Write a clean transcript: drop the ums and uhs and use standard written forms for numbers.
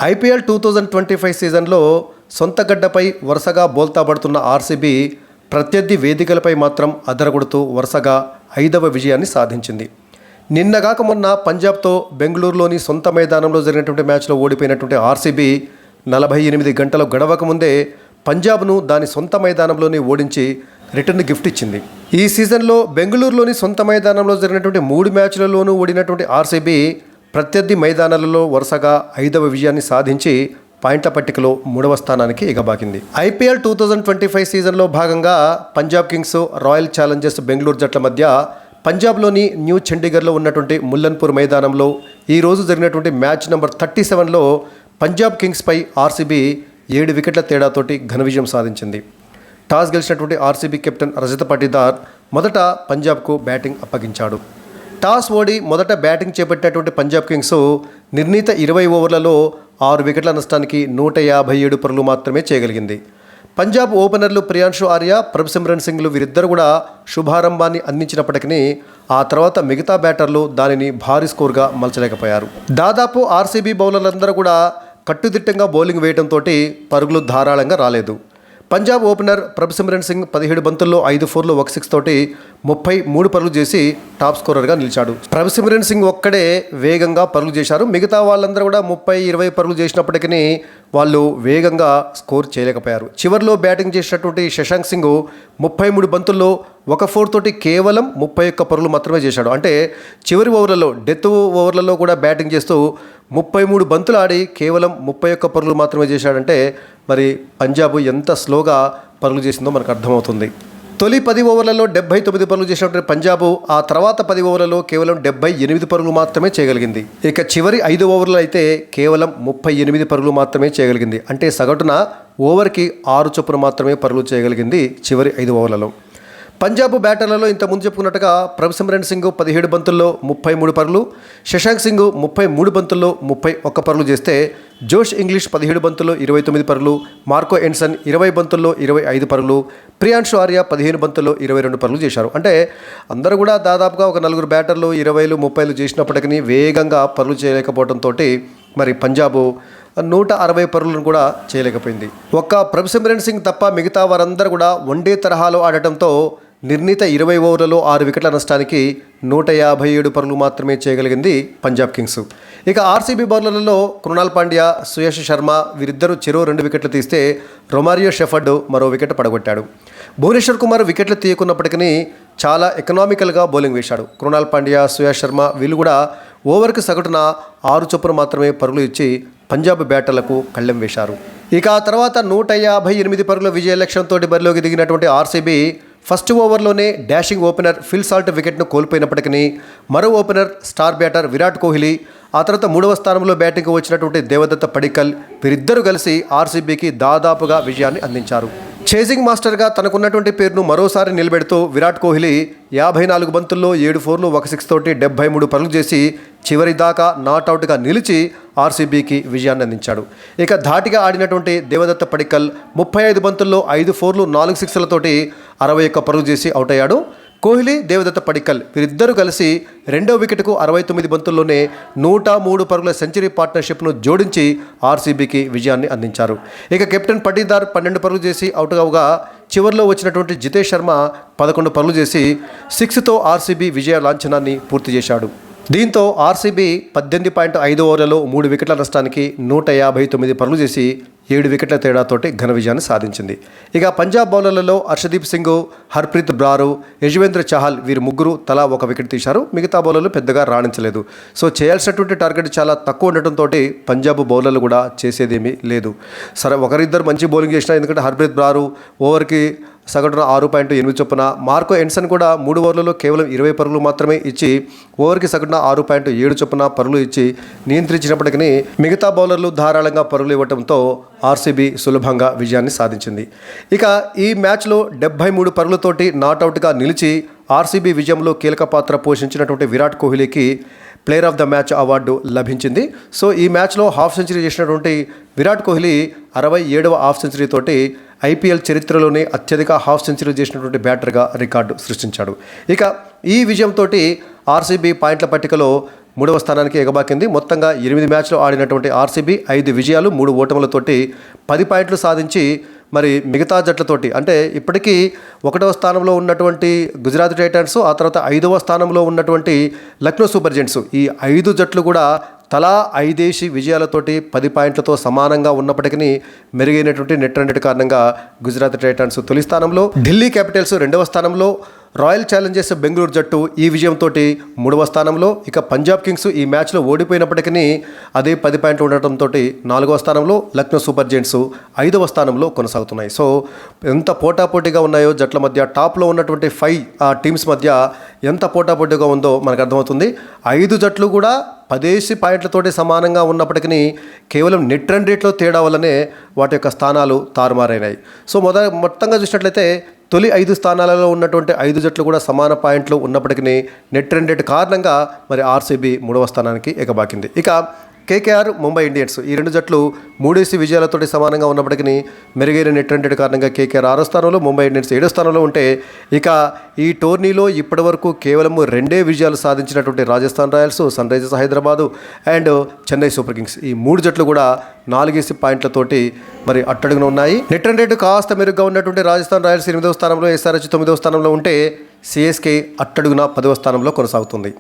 IPL 2025 సీజన్లో సొంత గడ్డపై వరుసగా బోల్తా పడుతున్న ఆర్సీబీ ప్రత్యర్థి వేదికలపై మాత్రం అదరగొడుతూ వరుసగా 5వ విజయాన్ని సాధించింది. నిన్నగాక మొన్న పంజాబ్తో బెంగళూరులోని సొంత మైదానంలో జరిగినటువంటి మ్యాచ్లో ఓడిపోయినటువంటి ఆర్సీబీ 48 గంటలు గడవక ముందే పంజాబ్ను దాని సొంత మైదానంలోనే ఓడించి రిటర్న్ గిఫ్ట్ ఇచ్చింది. ఈ సీజన్లో బెంగళూరులోని సొంత మైదానంలో జరిగినటువంటి 3 మ్యాచ్లలోనూ ఓడినటువంటి ఆర్సీబీ ప్రత్యర్థి మైదానాలలో వరుసగా 5వ విజయాన్ని సాధించి పాయింట్ల పట్టికలో 3వ స్థానానికి ఎగబాకింది. ఐపీఎల్ 2025 సీజన్లో భాగంగా Punjab Kings, royal Challengers Bengaluru జట్ల మధ్య పంజాబ్లోని న్యూ చండీగఢ్లో ఉన్నటువంటి ముల్లన్పూర్ మైదానంలో ఈరోజు జరిగినటువంటి మ్యాచ్ నెంబర్ 37లో పంజాబ్ కింగ్స్పై ఆర్సీబీ 7 వికెట్ల తేడాతోటి ఘన విజయం సాధించింది. టాస్ గెలిచినటువంటి ఆర్సీబీ కెప్టెన్ రజత్ పాటీదార్ మొదట పంజాబ్కు బ్యాటింగ్ అప్పగించాడు. టాస్ ఓడి మొదట బ్యాటింగ్ చేపట్టినటువంటి పంజాబ్ కింగ్స్ నిర్ణీత 20 ఓవర్లలో 6 వికెట్ల నష్టానికి 157 పరుగులు మాత్రమే చేయగలిగింది. పంజాబ్ ఓపెనర్లు ప్రియాంశు ఆర్య, ప్రభ్సిమ్రన్ సింగ్లు వీరిద్దరు కూడా శుభారంభాన్ని అందించినప్పటికీ ఆ తర్వాత మిగతా బ్యాటర్లు దానిని భారీ స్కోర్గా మలచలేకపోయారు. దాదాపు ఆర్సీబీ బౌలర్లందరూ కూడా కట్టుదిట్టంగా బౌలింగ్ వేయడంతో పరుగులు ధారాళంగా రాలేదు. పంజాబ్ ఓపెనర్ ప్రభ్సిమ్రన్ సింగ్ 17 బంతుల్లో 5 4లు 1 6 తోటి 33 పరుగులు చేసి టాప్ స్కోరర్గా నిలిచాడు. ప్రభ్సిమ్రన్ సింగ్ ఒక్కడే వేగంగా పరుగులు చేశారు. మిగతా వాళ్ళందరూ కూడా 30-20 పరుగులు చేసినప్పటికీ వాళ్ళు వేగంగా స్కోర్ చేయలేకపోయారు. చివరిలో బ్యాటింగ్ చేసినటువంటి శశాంక్ సింగ్ 33 బంతుల్లో 1 4 తోటి కేవలం 31 పరుగులు మాత్రమే చేశాడు. అంటే చివరి ఓవర్లలో, డెత్ ఓవర్లలో కూడా బ్యాటింగ్ చేస్తూ 33 బంతులు ఆడి కేవలం 31 పరుగులు మాత్రమే చేశాడంటే మరి పంజాబ్ ఎంత స్లోగా పరుగులు చేసిందో మనకు అర్థమవుతుంది. తొలి 10 ఓవర్లలో 79 పరుగులు చేసినటువంటి పంజాబ్ ఆ తర్వాత 10 ఓవర్లలో కేవలం 78 పరుగులు మాత్రమే చేయగలిగింది. ఇక చివరి 5 ఓవర్లు అయితే కేవలం 38 పరుగులు మాత్రమే చేయగలిగింది. అంటే సగటున ఓవర్కి 6 చొప్పున మాత్రమే పరుగులు చేయగలిగింది చివరి 5 ఓవర్లలో. పంజాబ్ బ్యాటర్లలో ఇంతకుముందు చెప్పుకున్నట్టుగా ప్రభ్సిమ్రన్ సింగ్ 17 బంతుల్లో 33 పరుగులు, శశాంక్ సింగ్ 33 బంతుల్లో 31 పరుగులు చేస్తే జోష్ ఇంగ్లీష్ 17 బంతుల్లో 29 పరుగులు, మార్కో ఎన్సన్ 20 బంతుల్లో 25 పరుగులు, ప్రియాంశు ఆర్య 15 బంతుల్లో 22 పరుగులు చేశారు. అంటే అందరూ కూడా దాదాపుగా ఒక 4 బ్యాటర్లు 20లు 30లు చేసినప్పటికీ వేగంగా పరుగులు చేయలేకపోవడంతో మరి పంజాబ్ 160 పరుగులను కూడా చేయలేకపోయింది. ఒక్క ప్రభ్సిమ్రన్ సింగ్ తప్ప మిగతా వారందరూ కూడా వన్డే తరహాలో ఆడటంతో నిర్ణీత 20 ఓవర్లలో 6 వికెట్ల నష్టానికి 157 పరుగులు మాత్రమే చేయగలిగింది పంజాబ్ కింగ్స్. ఇక ఆర్సీబీ బౌలర్లలో కృణాల్ పాండ్యా, సుయశ్ శర్మ వీరిద్దరూ చెరో 2 వికెట్లు తీస్తే రొమారియో షెఫర్డ్ మరో వికెట్ పడగొట్టాడు. భువనేశ్వర్ కుమార్ వికెట్లు తీయకున్నప్పటికీ చాలా ఎకనామికల్గా బౌలింగ్ వేశాడు. కృణాల్ పాండ్యా, సుయశ్ శర్మ వీళ్ళు కూడా ఓవర్కి సగటున 6 చొప్పున మాత్రమే పరుగులు ఇచ్చి పంజాబ్ బ్యాటర్లకు కళ్ళెం వేశారు. ఇక ఆ తర్వాత 158 పరుగుల విజయ లక్ష్యంతో బరిలోకి దిగినటువంటి ఆర్సీబీ ఫస్ట్ ఓవర్లోనే డాషింగ్ ఓపెనర్ ఫిల్ సాల్ట్ వికెట్ను కోల్పోయినప్పటికీ మరో opener star batter Virat Kohli, ఆ తర్వాత 3వ స్థానంలో బ్యాటింగ్కు వచ్చినటువంటి దేవదత్త పడిక్కల్ వీరిద్దరూ కలిసి ఆర్సీబీకి దాదాపుగా విజయాన్ని అందించారు. చేజింగ్ మాస్టర్గా తనకున్నటువంటి పేరును మరోసారి నిలబెడుతూ విరాట్ కోహ్లీ 54 బంతుల్లో 7 4లు 1 6 తోటి 73 పరుగులు చేసి చివరి దాకా నాట్అవుట్గా నిలిచి ఆర్సీబీకి విజయాన్ని అందించాడు. ఇక ధాటిగా ఆడినటువంటి దేవదత్త పడిక్కల్ 35 బంతుల్లో 5 4లు 4 6లతోటి 61 పరుగులు చేసి అవుట్ అయ్యాడు. కోహ్లీ, దేవదత్త పడిక్కల్ వీరిద్దరూ కలిసి 2వ వికెట్కు 69 బంతుల్లోనే 103 పరుగుల సెంచరీ పార్ట్నర్షిప్ను జోడించి ఆర్సీబీకి విజయాన్ని అందించారు. ఇక కెప్టెన్ పాటీదార్ 12 పరుగులు చేసి అవుట్ అవగా చివరిలో వచ్చినటువంటి జితేష్ శర్మ 11 పరుగులు చేసి 6తో ఆర్సీబీ విజయ లాంఛనాన్ని పూర్తి చేశాడు. దీంతో ఆర్సీబీ 18.5 ఓవర్లలో 3 వికెట్ల నష్టానికి 159 పరుగులు చేసి 7 వికెట్ల తేడాతోటి ఘన విజయాన్ని సాధించింది. ఇక పంజాబ్ బౌలర్లలో హర్షదీప్ సింగ్, హర్ప్రీత్ బ్రార్, యజ్వేంద్ర చహల్ వీరు ముగ్గురు తలా 1 వికెట్ తీశారు. మిగతా బౌలర్లు పెద్దగా రాణించలేదు. సో చేయాల్సినటువంటి టార్గెట్ చాలా తక్కువ ఉండటంతో పంజాబ్ బౌలర్లు కూడా చేసేదేమీ లేదు. సరే, ఒకరిద్దరు మంచి బౌలింగ్ చేసినా, ఎందుకంటే హర్ప్రీత్ బ్రార్ ఓవర్కి సగటున 6.8 చొప్పున, మార్కో ఎన్సన్ కూడా 3 ఓవర్లలో కేవలం 20 పరుగులు మాత్రమే ఇచ్చి ఓవర్కి సగటున 6.7 చొప్పున పరుగులు ఇచ్చి నియంత్రించినప్పటికీ మిగతా బౌలర్లు ధారాళంగా పరుగులు ఇవ్వడంతో ఆర్సీబీ సులభంగా విజయాన్ని సాధించింది. ఇక ఈ మ్యాచ్లో 73 పరుగులతోటి నాట్అవుట్గా నిలిచి ఆర్సీబీ విజయంలో కీలక పాత్ర పోషించినటువంటి విరాట్ కోహ్లీకి player of the match award లభించింది. సో ఈ మ్యాచ్లో హాఫ్ సెంచరీ చేసినటువంటి విరాట్ కోహ్లీ 67వ హాఫ్ సెంచరీ తోటి ఐపీఎల్ చరిత్రలోనే అత్యధిక హాఫ్ సెంచరీ చేసినటువంటి బ్యాటర్గా రికార్డు సృష్టించాడు. ఇక ఈ విజయంతో ఆర్సీబీ పాయింట్ల పట్టికలో మూడవ స్థానానికి ఎగబాకింది. మొత్తంగా 8 మ్యాచ్లు ఆడినటువంటి ఆర్సీబీ 5 విజయాలు 3 ఓటములతోటి 10 పాయింట్లు సాధించి మరి మిగతా జట్లతోటి అంటే ఇప్పటికీ 1వ స్థానంలో ఉన్నటువంటి గుజరాత్ టైటన్స్, ఆ తర్వాత 5వ స్థానంలో ఉన్నటువంటి లక్నో సూపర్ జెయింట్స్, ఈ 5 జట్లు కూడా తలా 5 విజయాలతోటి 10 పాయింట్లతో సమానంగా ఉన్నప్పటికీ మెరుగైనటువంటి నెట్ రన్ రేట్ కారణంగా గుజరాత్ టైటన్స్ తొలి స్థానంలో, ఢిల్లీ క్యాపిటల్స్ 2వ స్థానంలో, రాయల్ ఛాలెంజర్స్ బెంగళూరు జట్టు ఈ విజయంతో 3వ స్థానంలో, ఇక పంజాబ్ కింగ్స్ ఈ మ్యాచ్లో ఓడిపోయినప్పటికీ అదే 10 పాయింట్లు ఉండటంతో 4వ స్థానంలో, లక్నో సూపర్ జెయింట్స్ 5వ స్థానంలో కొనసాగుతున్నాయి. సో ఎంత పోటాపోటీగా ఉన్నాయో జట్ల మధ్య, టాప్లో ఉన్నటువంటి 5 టీమ్స్ మధ్య ఎంత పోటాపోటీగా ఉందో మనకు అర్థమవుతుంది. 5 జట్లు కూడా 10 పాయింట్లతోటి సమానంగా ఉన్నప్పటికీ కేవలం నెట్ రన్ రేట్లో తేడా వల్లనే వాటి యొక్క స్థానాలు తారుమారైనాయి. సో మొత్తంగా చూసినట్లయితే తొలి 5 స్థానాలలో ఉన్నటువంటి 5 జట్లు కూడా సమాన పాయింట్లు ఉన్నప్పటికీ నెట్ రన్ రేట్ కారణంగా మరి ఆర్సీబీ 3వ స్థానానికి ఎగబాకింది. ఇక కేకేఆర్, ముంబై ఇండియన్స్ ఈ 2 జట్లు 3 విజయాలతోటి సమానంగా ఉన్నప్పటికీ మెరుగైన నెట్ రన్ రేట్ కారణంగా కేకేఆర్ 6వ స్థానంలో, ముంబై ఇండియన్స్ 7వ స్థానంలో ఉంటే, ఇక ఈ టోర్నీలో ఇప్పటివరకు కేవలం 2 విజయాలు సాధించినటువంటి Rajasthan Royals, Sunrisers Hyderabad and Chennai Super Kings ఈ 3 జట్లు కూడా 4 పాయింట్లతోటి మరి అట్టడుగున ఉన్నాయి. నెట్ రన్ రేటు కాస్త మెరుగ్గా ఉన్నటువంటి రాజస్థాన్ రాయల్స్ 8వ స్థానంలో, ఎస్ఆర్హెచ్ 9వ స్థానంలో ఉంటే, సిఎస్కే అట్టడుగున 10వ స్థానంలో కొనసాగుతుంది.